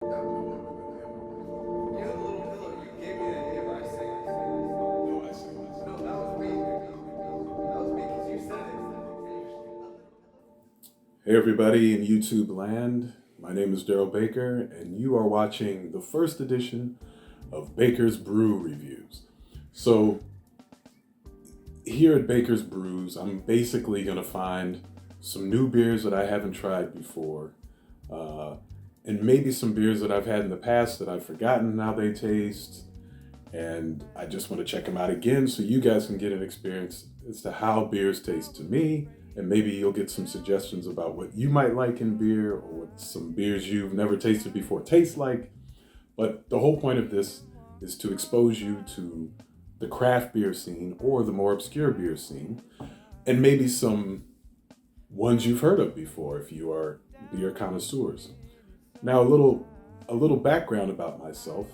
You know the little pillow you gave me that day where I sang this song? No, I see. No, that was me. That was me because you said it. Hey, everybody in YouTube land. My name is Daryl Baker, and you are watching the first edition of Baker's Brew Reviews. So, here at Baker's Brews, I'm basically going to find some new beers that I haven't tried before, and maybe some beers that I've had in the past that I've forgotten how they taste, and I just want to check them out again so you guys can get an experience as to how beers taste to me, and maybe you'll get some suggestions about what you might like in beer or what some beers you've never tasted before taste like. But the whole point of this is to expose you to the craft beer scene or the more obscure beer scene, and maybe some ones you've heard of before if you are beer connoisseurs. Now, a little background about myself.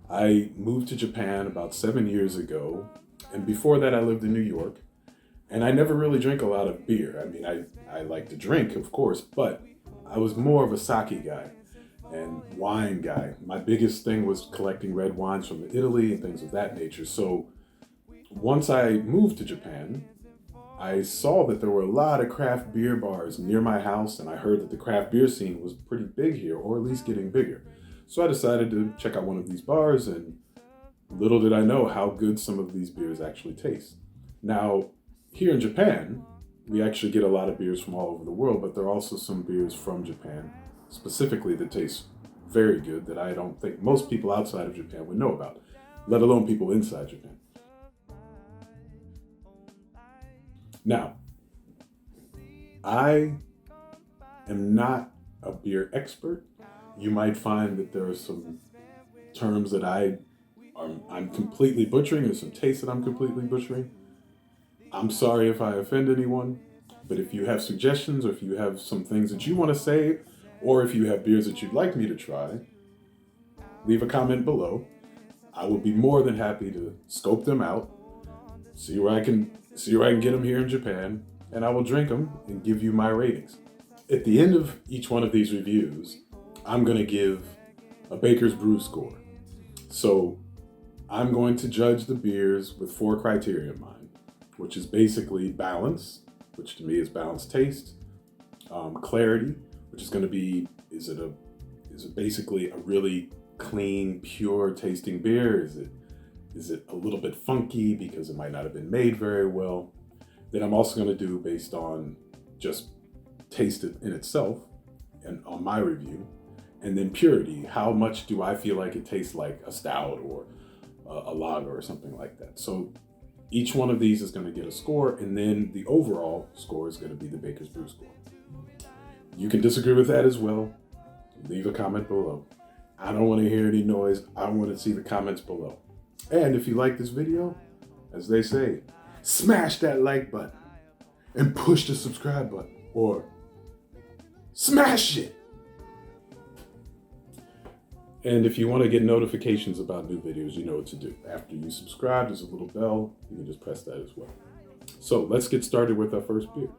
I moved to Japan about 7 years ago, and before that I lived in New York, and I never really drank a lot of beer. I mean, I like to drink, of course, but I was more of a sake guy and wine guy. My biggest thing was collecting red wines from Italy and things of that nature. So once I moved to Japan, I saw that there were a lot of craft beer bars near my house, and I heard that the craft beer scene was pretty big here, or at least getting bigger. So I decided to check out one of these bars, and little did I know how good some of these beers actually taste. Now, here in Japan, we actually get a lot of beers from all over the world, but there are also some beers from Japan specifically that taste very good that I don't think most people outside of Japan would know about, let alone people inside Japan. Now, I am not a beer expert. You might find that there are some terms that I'm completely butchering, or some tastes that I'm completely butchering. I'm sorry if I offend anyone, but if you have suggestions, or if you have some things that you want to say, or if you have beers that you'd like me to try, leave a comment below. I will be more than happy to scope them out, see where I can get them here in Japan, and I will drink them and give you my ratings. At the end of each one of these reviews, I'm going to give a Baker's Brew score. So I'm going to judge the beers with 4 criteria in mind, which is basically balance, which to me is balanced taste, clarity, which is going to be, is it basically a really clean, pure tasting beer? Is it a little bit funky because it might not have been made very well? Then I'm also going to do based on just taste it in itself and on my review. And then purity, how much do I feel like it tastes like a stout or a lager or something like that? So each one of these is going to get a score, and then the overall score is going to be the Baker's Brew score. You can disagree with that as well. Leave a comment below. I don't want to hear any noise. I want to see the comments below. And if you like this video, as they say, smash that like button and push the subscribe button, or smash it. And if you want to get notifications about new videos, you know what to do. After you subscribe, there's a little bell. You can just press that as well. So let's get started with our first beer.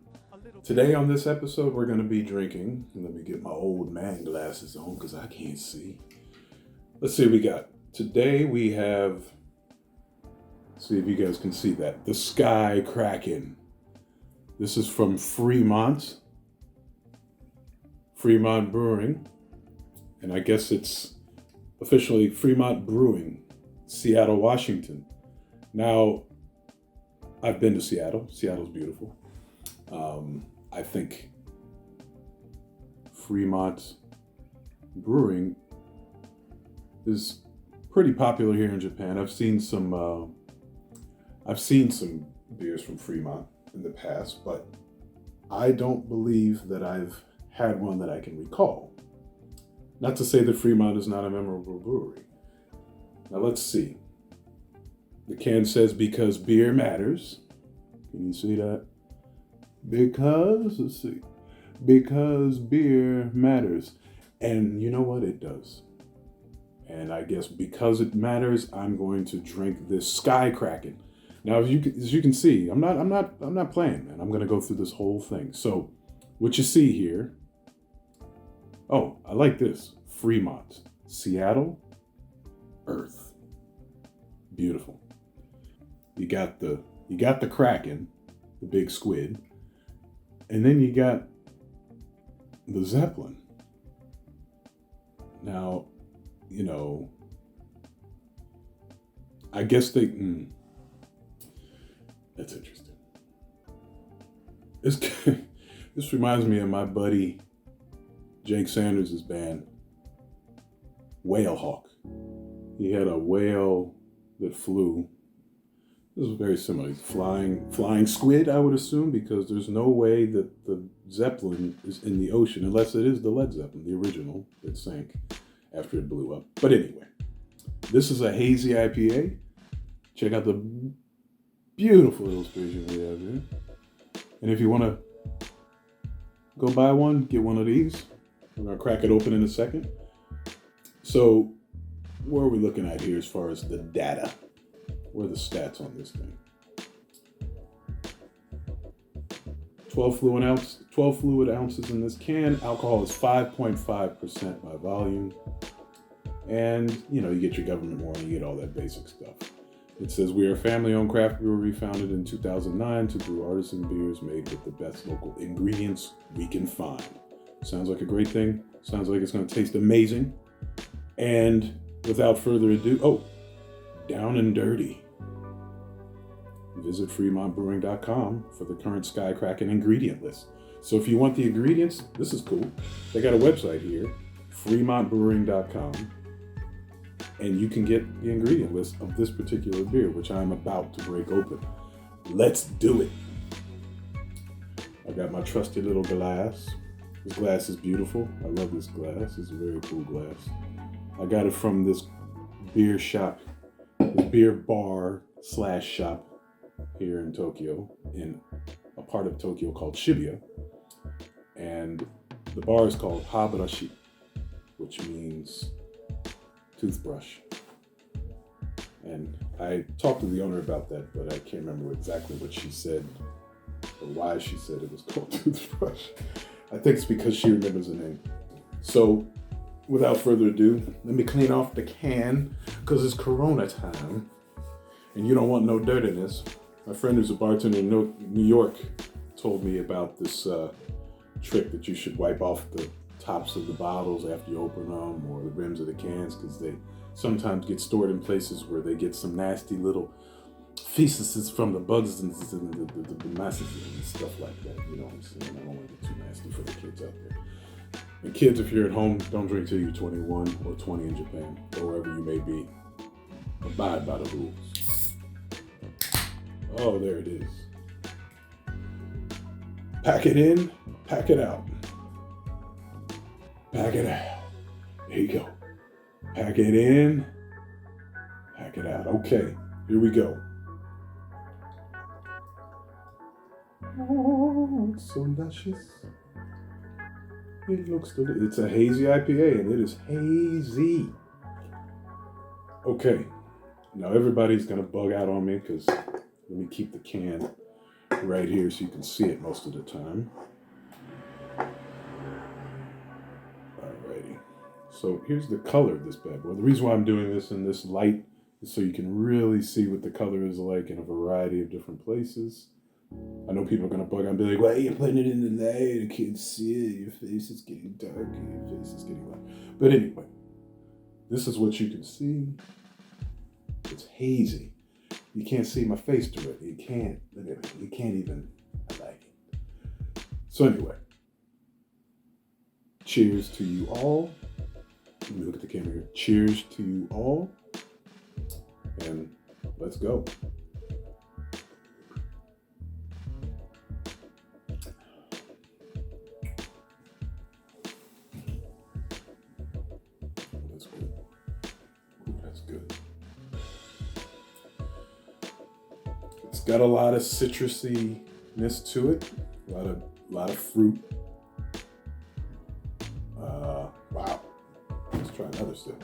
Today on this episode, we're going to be drinking. Let me get my old man glasses on because I can't see. Let's see what we got. Today we have, see if you guys can see that, the Sky Kraken. This is from Fremont Brewing. And I guess it's officially Fremont Brewing, Seattle, Washington. Now, I've been to Seattle. Seattle's beautiful. I think Fremont Brewing is pretty popular here in Japan. I've seen some beers from Fremont in the past, but I don't believe that I've had one that I can recall. Not to say that Fremont is not a memorable brewery. Now let's see. The can says, because beer matters. Can you see that? Let's see. Because beer matters. And you know what? It does. And I guess because it matters, I'm going to drink this Sky Kraken. Now, as you can see, I'm not playing, man. I'm going to go through this whole thing. So, what you see here. Oh, I like this. Fremont, Seattle, Earth. Beautiful. You got the Kraken, the big squid, and then you got the Zeppelin. Now, I guess that's interesting. This reminds me of my buddy Jake Sanders' band, WhaleHawk. He had a whale that flew. This was very similar. Flying squid, I would assume, because there's no way that the Zeppelin is in the ocean, unless it is the Led Zeppelin, the original, that sank after it blew up. But anyway, this is a Hazy IPA. Check out the beautiful illustration we have here. And if you want to go buy one, get one of these. We're going to crack it open in a second. So, what are we looking at here as far as the data? What are the stats on this thing? 12 fluid ounces in this can. Alcohol is 5.5% by volume. And, you get your government warning, you get all that basic stuff. It says, we are a family-owned craft brewery founded in 2009 to brew artisan beers made with the best local ingredients we can find. Sounds like a great thing. Sounds like it's going to taste amazing. And without further ado, down and dirty. Visit fremontbrewing.com for the current Sky Kraken ingredient list. So if you want the ingredients, this is cool. They got a website here, fremontbrewing.com, and you can get the ingredient list of this particular beer, which I'm about to break open. Let's do it. I got my trusty little glass. This glass is beautiful. I love this glass. It's a very cool glass. I got it from this beer shop, the beer bar / shop here in Tokyo, in a part of Tokyo called Shibuya. And the bar is called Habarashi, which means toothbrush. And I talked to the owner about that, but I can't remember exactly what she said or why she said it was called toothbrush. I think it's because she remembers the name. So, without further ado, let me clean off the can, because it's Corona time, and you don't want no dirt in this. My friend who's a bartender in New York told me about this trick that you should wipe off the tops of the bottles after you open them, or the rims of the cans, because they sometimes get stored in places where they get some nasty little feces from the bugs and the masses and stuff like that. You know what I'm saying? I don't want to get too nasty for the kids out there. And kids, if you're at home, don't drink till you're 21 or 20 in Japan, or wherever you may be. Abide by the rules. Oh, there it is. Pack it in, pack it out. Pack it out. There you go. Pack it in, pack it out. Okay, here we go. Oh, it's so luscious. It looks delicious. It's a Hazy IPA, and it is hazy. Okay, now everybody's gonna bug out on me, because let me keep the can right here so you can see it most of the time. Alrighty. So here's the color of this bad boy. The reason why I'm doing this in this light is so you can really see what the color is like in a variety of different places. I know people are going to bug out and be like, why are you putting it in the light? I can't see it. Your face is getting dark. Your face is getting light. But anyway, this is what you can see. It's hazy. You can't see my face directly. You can't. Look at it. You can't even. I like it. So anyway, cheers to you all. Let me look at the camera here. Cheers to you all. And let's go. That's good. Ooh, that's good. It's got a lot of citrusiness to it. A lot of fruit. Wow. Let's try another sip.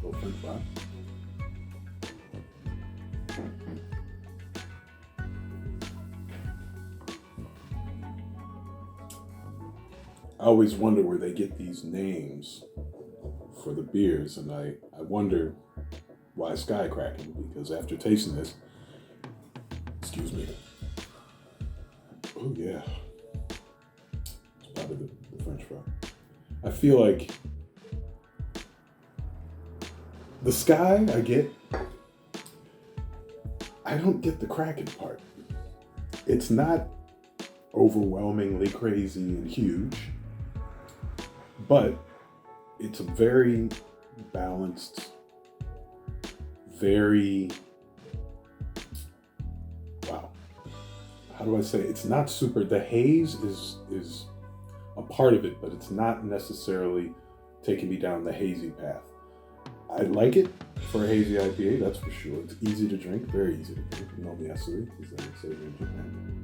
Little French fry. I always wonder where they get these names for the beers, and I wonder why Sky Kraken, because after tasting this, excuse me, oh yeah, it's probably the French fry. I feel like the Sky I get, I don't get the Kraken part. It's not overwhelmingly crazy and huge, but it's a very balanced, very, wow, how do I say it? It's not super, the haze is a part of it, but it's not necessarily taking me down the hazy path. I like it for a hazy IPA, that's for sure. It's easy to drink, very easy to drink. No miasuri, as they would say in Japan.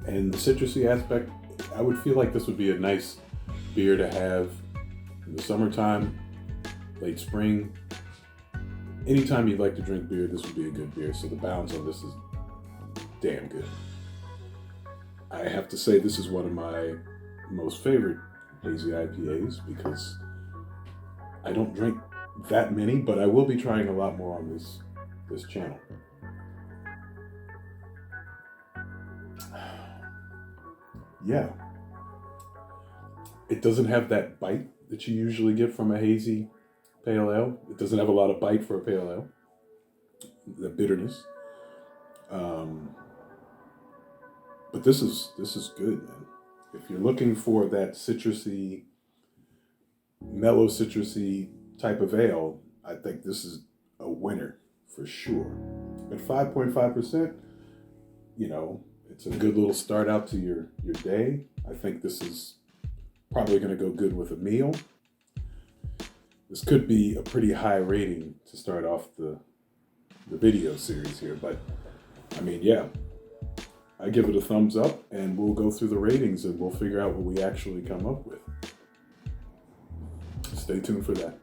And the citrusy aspect, I would feel like this would be a nice beer to have in the summertime, late spring. Anytime you'd like to drink beer, this would be a good beer. So the balance on this is damn good. I have to say this is one of my most favorite hazy IPAs because I don't drink that many, but I will be trying a lot more on this channel. Yeah. It doesn't have that bite that you usually get from a hazy pale ale. It doesn't have a lot of bite for a pale ale. The bitterness. But this is good, man. If you're looking for that citrusy, mellow citrusy type of ale, I think this is a winner for sure. At 5.5%, you know, it's a good little start out to your day. I think this is probably going to go good with a meal. This could be a pretty high rating to start off the video series here, but I mean, yeah, I give it a thumbs up, and we'll go through the ratings and we'll figure out what we actually come up with. Stay tuned for that.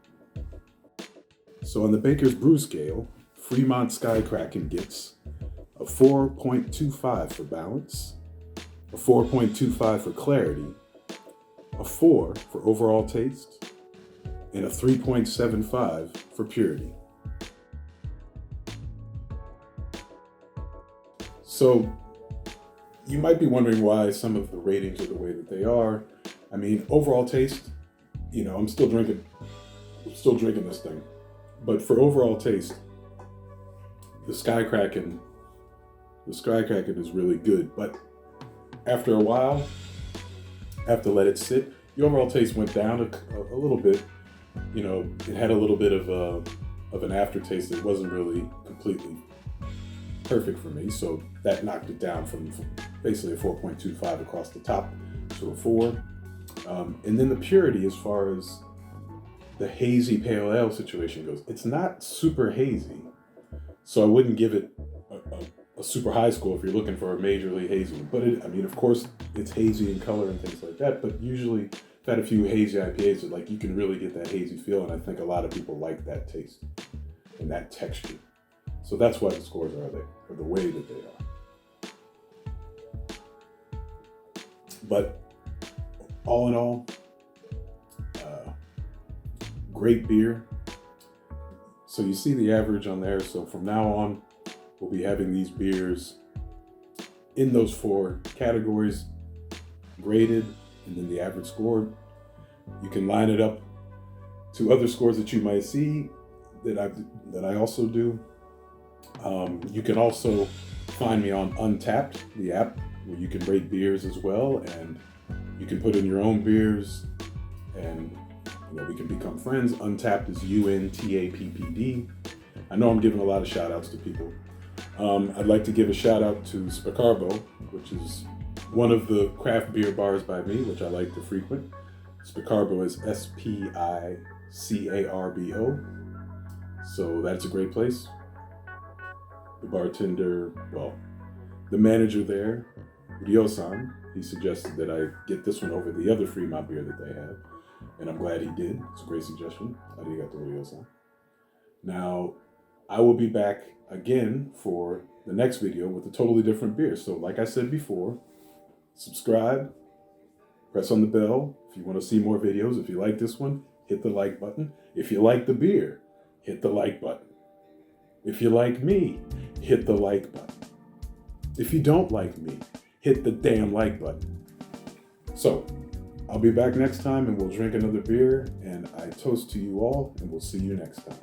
So on the Baker's Brew scale, Fremont Sky Kraken gets a 4.25 for balance, a 4.25 for clarity, a 4 for overall taste, and a 3.75 for purity. So you might be wondering why some of the ratings are the way that they are. I mean, overall taste, you know, I'm still drinking this thing. But for overall taste, the Sky Kraken is really good. But after a while, after let it sit, the overall taste went down a little bit. You know, it had a little bit of an aftertaste that wasn't really completely perfect for me. So that knocked it down from basically a 4.25 across the top to a 4. And then the purity, as far as the hazy pale ale situation goes, it's not super hazy. So I wouldn't give it a super high score if you're looking for a majorly hazy. But I mean, of course, it's hazy in color and things like that. But usually, I've had a few hazy IPAs that, like, you can really get that hazy feel, and I think a lot of people like that taste and that texture. So that's why the scores are the way that they are. But all in all, great beer. So you see the average on there. So from now on, we'll be having these beers in those 4 categories graded, and then the average score. You can line it up to other scores that you might see that I also do. You can also find me on UNTAPPD, the app, where you can rate beers as well, and you can put in your own beers, and you know, we can become friends. UNTAPPD is UNTAPPD. I know I'm giving a lot of shout outs to people. I'd like to give a shout out to Spicarbo, which is one of the craft beer bars by me, which I like to frequent. Spicarbo is SPICARBO. So that's a great place. the bartender, well, the manager there, Ryo-san, he suggested that I get this one over the other Fremont beer that they have. And I'm glad he did. It's a great suggestion. Arigato, Ryo-san. Now, I will be back again for the next video with a totally different beer. So like I said before, subscribe, press on the bell if you want to see more videos. If you like this one, hit the like button. If you like the beer, hit the like button. If you like me, hit the like button. If you don't like me, hit the damn like button. So, I'll be back next time and we'll drink another beer, and I toast to you all, and we'll see you next time.